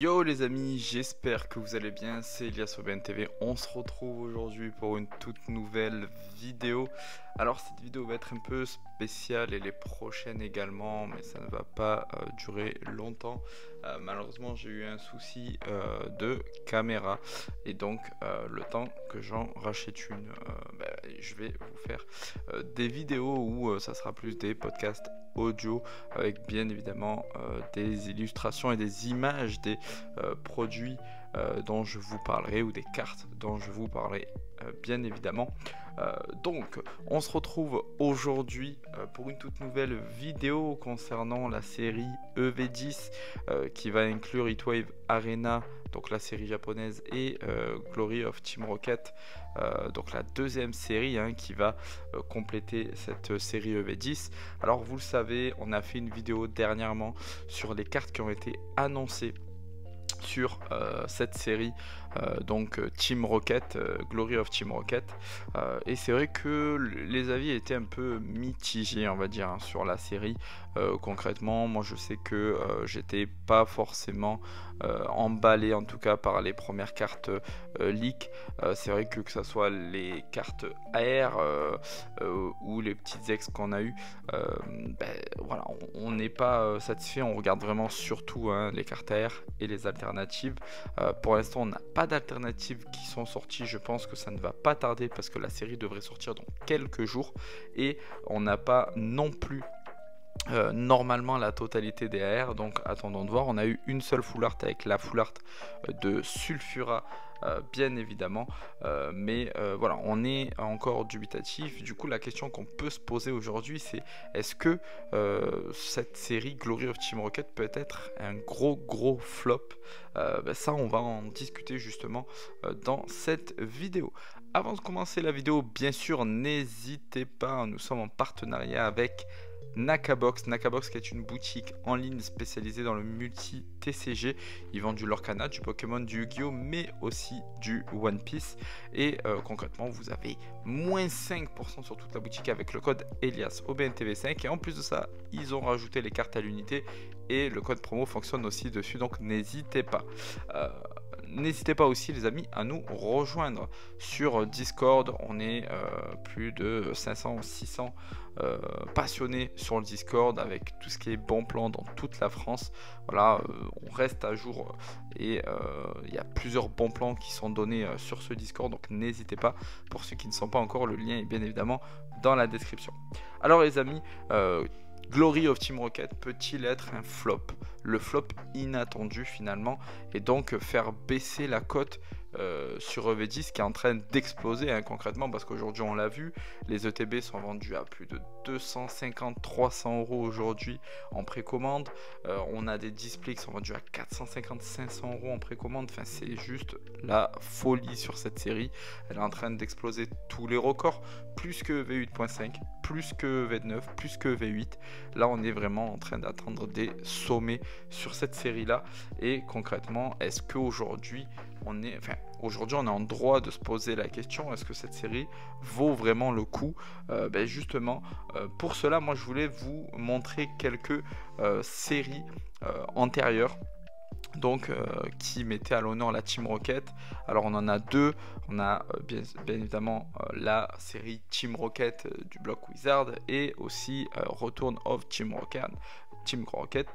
Yo les amis, j'espère que vous allez bien, c'est Elias au BNTV. On se retrouve aujourd'hui pour une toute nouvelle vidéo. Alors cette vidéo va être un peu spéciale et les prochaines également, mais ça ne va pas durer longtemps. Malheureusement j'ai eu un souci de caméra et donc le temps que j'en rachète une, je vais vous faire des vidéos où ça sera plus des podcasts audio avec bien évidemment des illustrations et des images des produits dont je vous parlerai ou des cartes dont je vous parlerai bien évidemment. Donc on se retrouve aujourd'hui pour une toute nouvelle vidéo concernant la série EV10 qui va inclure Heatwave Arena, donc la série japonaise, et Glory of Team Rocket, donc la deuxième série qui va compléter cette série EV10. Alors vous le savez, on a fait une vidéo dernièrement sur les cartes qui ont été annoncées sur cette série, donc Team Rocket, Glory of Team Rocket, et c'est vrai que les avis étaient un peu mitigés, on va dire, sur la série. Concrètement, moi je sais que j'étais pas forcément emballé, en tout cas par les premières cartes leak. C'est vrai que ça soit les cartes AR ou les petites ex qu'on a eu, voilà, on n'est pas satisfait. On regarde vraiment surtout les cartes AR et les alternatives. Pour l'instant on n'a pas d'alternatives qui sont sorties. Je pense que ça ne va pas tarder parce que la série devrait sortir dans quelques jours, et on n'a pas non plus normalement la totalité des AR, donc attendons de voir. On a eu une seule full art avec la full art de Sulfura, bien évidemment, mais voilà, on est encore dubitatif. Du coup la question qu'on peut se poser aujourd'hui, c'est est-ce que cette série Glory of Team Rocket peut être un gros flop? Ça on va en discuter justement dans cette vidéo. Avant de commencer la vidéo, bien sûr, n'hésitez pas, nous sommes en partenariat avec Nakabox, qui est une boutique en ligne spécialisée dans le multi-TCG. Ils vendent du Lorcana, du Pokémon, du Yu-Gi-Oh, mais aussi du One Piece. Et concrètement, vous avez moins 5% sur toute la boutique avec le code Elias au BNTV5. Et en plus de ça, ils ont rajouté les cartes à l'unité et le code promo fonctionne aussi dessus. Donc n'hésitez pas. N'hésitez pas aussi les amis à nous rejoindre sur Discord. On est plus de 500-600 passionnés sur le Discord avec tout ce qui est bon plan dans toute la France. Voilà, on reste à jour et il y a plusieurs bons plans qui sont donnés sur ce Discord, donc n'hésitez pas. Pour ceux qui ne sont pas encore, le lien est bien évidemment dans la description. Alors les amis, Glory of Team Rocket peut-il être un flop? Le flop inattendu finalement, et donc faire baisser la cote sur EV10 qui est en train d'exploser concrètement, parce qu'aujourd'hui on l'a vu, les ETB sont vendus à plus de 250-300 € aujourd'hui en précommande. On a des displays qui sont vendus à 450-500 € en précommande. Enfin, c'est juste la folie sur cette série. Elle est en train d'exploser tous les records, plus que V8.5, plus que V9, plus que V8. Là on est vraiment en train d'attendre des sommets sur cette série là. Et concrètement, est-ce qu'aujourd'hui on est en droit de se poser la question, est-ce que cette série vaut vraiment le coup? Justement, pour cela, moi je voulais vous montrer quelques séries antérieures, donc qui mettaient à l'honneur la Team Rocket. Alors on en a deux. On a bien évidemment la série Team Rocket du bloc Wizard, et aussi Return of Team Rocket,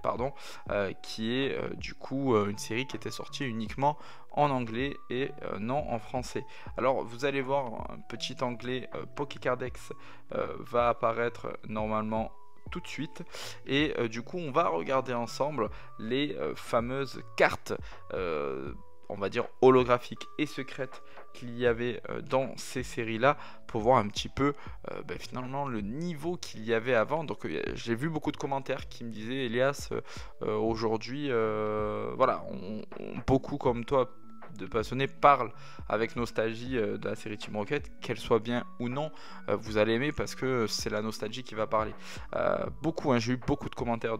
qui est du coup une série qui était sortie uniquement en anglais et non en français. Alors vous allez voir, un petit anglais Pokécardex va apparaître normalement tout de suite, et du coup on va regarder ensemble les fameuses cartes on va dire holographiques et secrètes qu'il y avait dans ces séries là, pour voir un petit peu finalement le niveau qu'il y avait avant. Donc j'ai vu beaucoup de commentaires qui me disaient Elias, aujourd'hui voilà, beaucoup comme toi de passionnés parlent avec nostalgie de la série Team Rocket, qu'elle soit bien ou non, vous allez aimer parce que c'est la nostalgie qui va parler. J'ai eu beaucoup de commentaires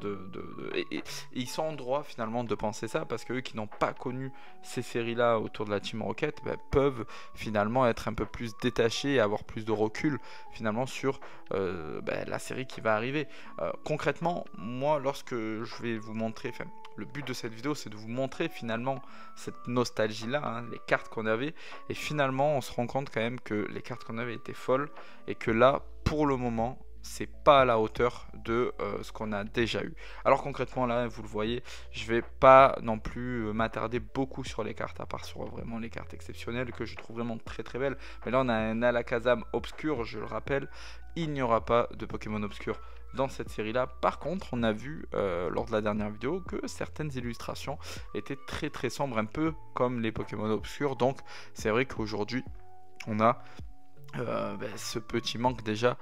et ils sont en droit finalement de penser ça, parce que eux qui n'ont pas connu ces séries là autour de la Team Rocket peuvent finalement être un peu plus détachés et avoir plus de recul finalement sur la série qui va arriver. Concrètement, moi lorsque je vais vous montrer, le but de cette vidéo, c'est de vous montrer finalement cette nostalgie-là, hein, les cartes qu'on avait. Et finalement, on se rend compte quand même que les cartes qu'on avait étaient folles et que là, pour le moment, c'est pas à la hauteur de ce qu'on a déjà eu. Alors concrètement là, vous le voyez, je vais pas non plus m'attarder beaucoup sur les cartes, à part sur vraiment les cartes exceptionnelles que je trouve vraiment très très belles. Mais là on a un Alakazam obscur, je le rappelle, il n'y aura pas de Pokémon obscur dans cette série là. Par contre, on a vu lors de la dernière vidéo que certaines illustrations étaient très très sombres, un peu comme les Pokémon obscurs. Donc c'est vrai qu'aujourd'hui on a ce petit manque déjà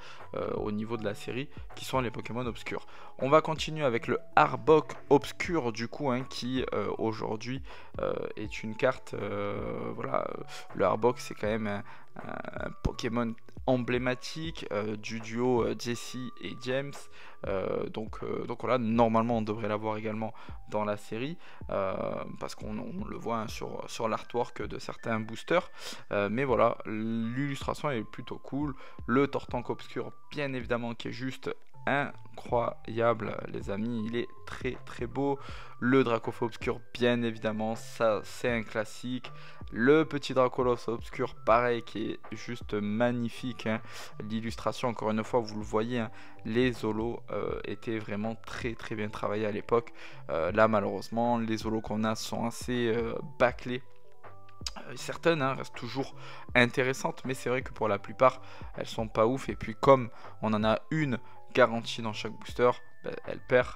au niveau de la série qui sont les Pokémon obscurs. On va continuer avec le Arbok obscur du coup, hein, qui aujourd'hui est une carte, voilà, le Arbok c'est quand même un Pokémon emblématique du duo Jesse et James, donc voilà, normalement on devrait l'avoir également dans la série parce qu'on le voit, hein, sur l'artwork de certains boosters, mais voilà, l'illustration est plutôt cool. Le Tortank obscur bien évidemment qui est juste incroyable les amis, il est très très beau. Le Dracofeu obscur bien évidemment, ça c'est un classique. Le petit Dracolos obscur pareil qui est juste magnifique, hein. L'illustration encore une fois vous le voyez, hein, les holos étaient vraiment très très bien travaillés à l'époque. Là malheureusement les holos qu'on a sont assez bâclés. Certaines, hein, restent toujours intéressantes, mais c'est vrai que pour la plupart elles sont pas ouf. Et puis comme on en a une garantie dans chaque booster, elle perd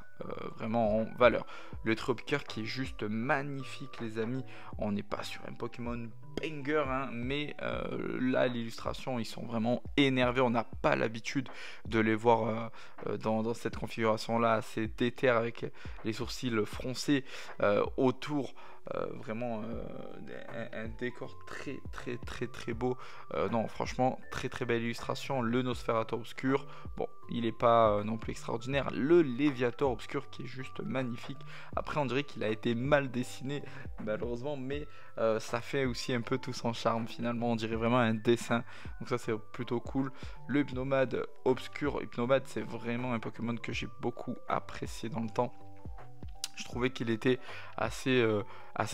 vraiment en valeur. Le Tropiqueur qui est juste magnifique les amis, on n'est pas sur un Pokémon banger, hein, mais là l'illustration ils sont vraiment énervés, on n'a pas l'habitude de les voir dans cette configuration là assez déter avec les sourcils froncés autour. Vraiment un décor très très très très beau. Non franchement très très belle illustration. Le Nosferatu obscur, bon il est pas non plus extraordinaire. Le Léviator obscur qui est juste magnifique. Après on dirait qu'il a été mal dessiné malheureusement, mais ça fait aussi un peu tout son charme finalement, on dirait vraiment un dessin, donc ça c'est plutôt cool. Le Hypnomade obscur, Hypnomade c'est vraiment un Pokémon que j'ai beaucoup apprécié dans le temps. Je trouvais qu'il était assez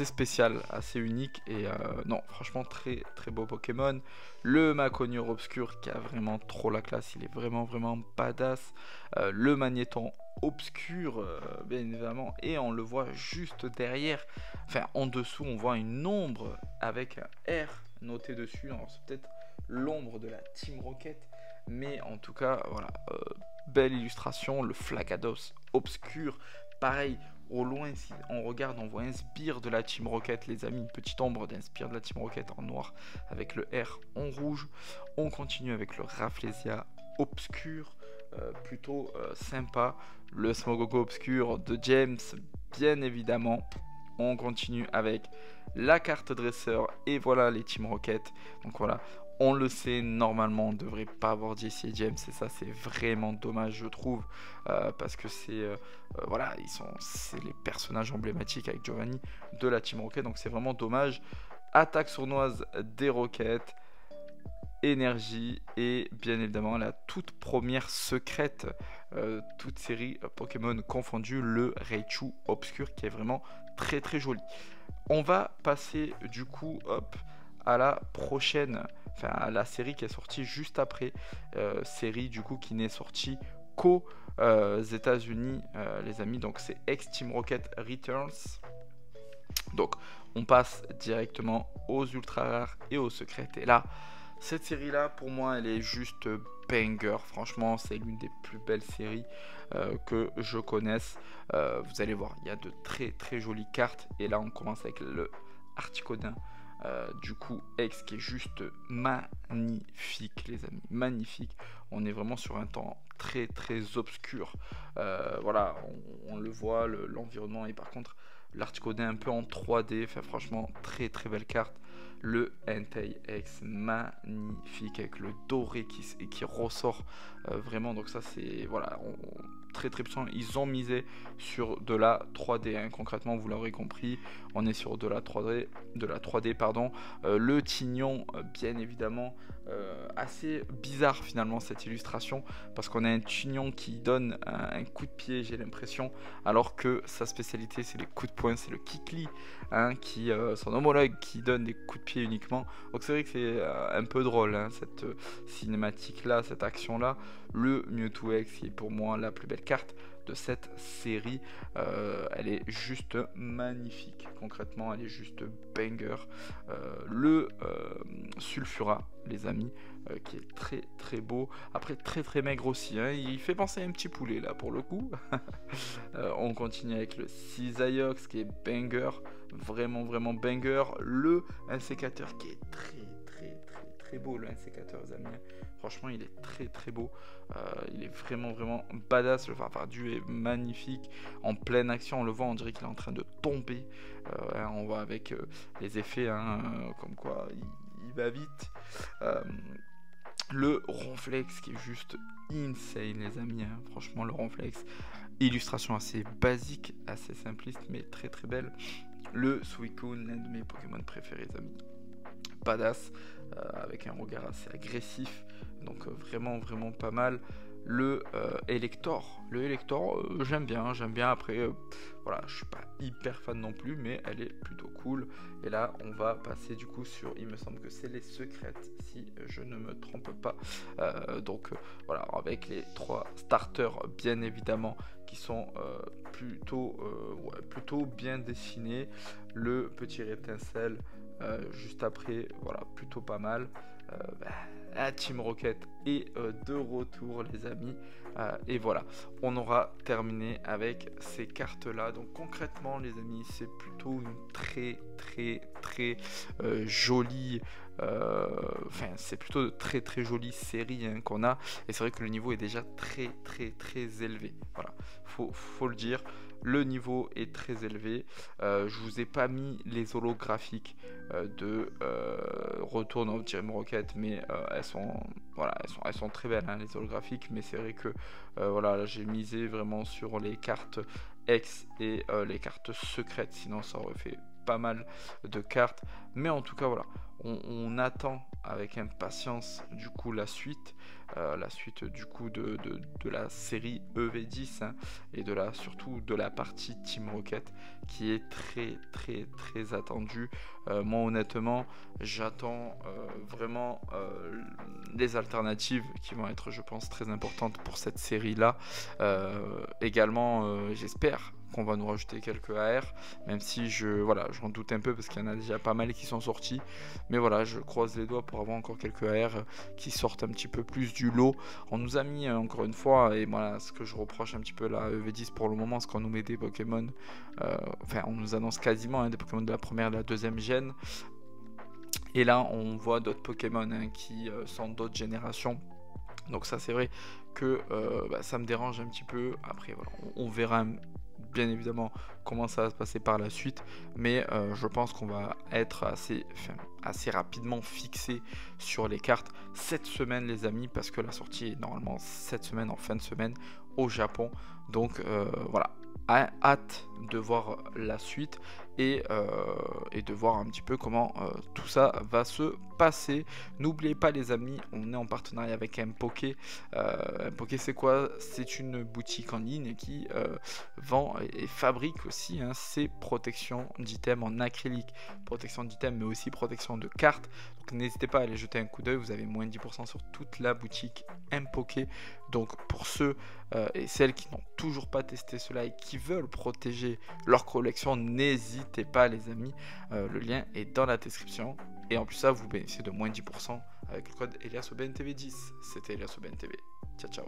spécial, assez unique, et non franchement très très beau Pokémon. Le Maconior obscur qui a vraiment trop la classe, il est vraiment vraiment badass. Le Magnéton obscur bien évidemment, et on le voit juste derrière, enfin en dessous on voit une ombre avec un R noté dessus. Alors c'est peut-être l'ombre de la Team Rocket, mais en tout cas voilà, belle illustration. Le Flagados obscur, pareil, au loin si on regarde on voit un Sbire de la Team Rocket les amis, une petite ombre d'un Sbire de la Team Rocket en noir avec le R en rouge. On continue avec le Rafflesia obscur, plutôt sympa. Le Smogogo obscur de James bien évidemment. On continue avec la carte dresseur et voilà les Team Rocket. Donc voilà, on le sait, normalement on ne devrait pas avoir Jesse et James, et ça c'est vraiment dommage je trouve, parce que c'est voilà, c'est les personnages emblématiques avec Giovanni de la Team Rocket, donc c'est vraiment dommage. Attaque sournoise des Rockets, énergie et bien évidemment la toute première secrète, toute série Pokémon confondue, le Raichu obscur qui est vraiment très très joli. On va passer du coup hop à la prochaine, enfin à la série qui est sortie juste après, série du coup qui n'est sortie qu'aux États-Unis les amis, donc c'est X-Team Rocket Returns. Donc on passe directement aux ultra rares et aux secrètes, et là cette série là pour moi elle est juste banger, franchement c'est l'une des plus belles séries que je connaisse. Vous allez voir, il y a de très très jolies cartes, et là on commence avec le Articodin du coup X qui est juste magnifique les amis, magnifique. On est vraiment sur un temps très très obscur, voilà, on le voit, l'environnement, et par contre l'Articodin un peu en 3D, enfin franchement très très belle carte. Le Entei X magnifique avec le doré qui ressort vraiment, donc ça c'est voilà, très puissant. Ils ont misé sur de la 3D, hein. Concrètement, vous l'aurez compris, on est sur de la 3D, pardon. Le tignon, bien évidemment, assez bizarre finalement cette illustration, parce qu'on a un tignon qui donne un coup de pied, j'ai l'impression, alors que sa spécialité c'est les coups de poing, c'est le kikli, hein, qui son homologue qui donne des coups de pied uniquement. Donc c'est vrai que c'est un peu drôle, hein, cette cinématique là, cette action là. Le Mewtwo X qui est pour moi la plus belle carte de cette série, elle est juste magnifique, concrètement elle est juste banger. Le Sulfura, les amis, qui est très beau, après très maigre aussi, hein. Il fait penser à un petit poulet là pour le coup. On continue avec le Cisaiox qui est banger, vraiment banger. Le insécateur qui est très beau, le insécateur, les amis. Franchement, il est très beau. Il est vraiment badass. Le Farfardu est magnifique. En pleine action, on le voit, on dirait qu'il est en train de tomber. On voit avec les effets, hein, comme quoi il va vite. Le Ronflex qui est juste insane, les amis, hein. Franchement, le Ronflex, illustration assez basique, assez simpliste, mais très belle. Le Suicune, l'un de mes Pokémon préférés, les amis. Badass, avec un regard assez agressif, donc vraiment pas mal. Le Elector, j'aime bien. Après, voilà, je suis pas hyper fan non plus, mais elle est plutôt cool. Et là, on va passer du coup sur, il me semble que c'est les secrètes, si je ne me trompe pas. Donc voilà, avec les 3 starters, bien évidemment, qui sont plutôt bien dessinés. Le petit rétincelle, juste après, voilà, plutôt pas mal. La Team Rocket est de retour, les amis, et voilà, on aura terminé avec ces cartes là. Donc concrètement, les amis, c'est plutôt une très jolie, c'est plutôt de très jolie série, hein, qu'on a, et c'est vrai que le niveau est déjà très élevé. Voilà, faut le dire, le niveau est très élevé. Je vous ai pas mis les holographiques de Retour dans Team Rocket, mais elles sont très belles, hein, les holographiques, mais c'est vrai que voilà, là, j'ai misé vraiment sur les cartes X et les cartes secrètes, sinon ça aurait fait pas mal de cartes. Mais en tout cas, voilà, on attend avec impatience du coup la suite du coup de la série EV10, hein, et surtout de la partie Team Rocket, qui est très attendue. Moi honnêtement, j'attends vraiment les alternatives qui vont être, je pense, très importantes pour cette série là. Également, j'espère qu'on va nous rajouter quelques AR, même si j'en doute un peu parce qu'il y en a déjà pas mal qui sont sortis, mais voilà, je croise les doigts pour avoir encore quelques AR qui sortent un petit peu plus du lot. On nous a mis encore une fois, et voilà ce que je reproche un petit peu la EV10 pour le moment, c'est qu'on nous met des Pokémon, on nous annonce quasiment, hein, des Pokémon de la première et de la deuxième gène, et là on voit d'autres Pokémon, hein, qui sont d'autres générations. Donc ça, c'est vrai que ça me dérange un petit peu. Après voilà, on verra bien évidemment comment ça va se passer par la suite, mais je pense qu'on va être assez rapidement fixé sur les cartes cette semaine, les amis, parce que la sortie est normalement cette semaine, en fin de semaine au Japon. Donc voilà, hâte de voir la suite et de voir un petit peu comment tout ça va se passer. N'oubliez pas, les amis, on est en partenariat avec Mpoké. Mpoké, c'est quoi? C'est une boutique en ligne qui vend et fabrique aussi, hein, ses protections d'items en acrylique, protection d'items mais aussi protection de cartes. Donc n'hésitez pas à aller jeter un coup d'œil, vous avez moins de 10% sur toute la boutique Mpoké. Donc pour ceux et celles qui n'ont toujours pas testé cela et qui veulent protéger leur collection, n'hésitez pas, les amis, le lien est dans la description, et en plus ça, vous bénéficiez de moins 10% avec le code EliasOBNTV10. C'était EliasOBNTV, ciao ciao.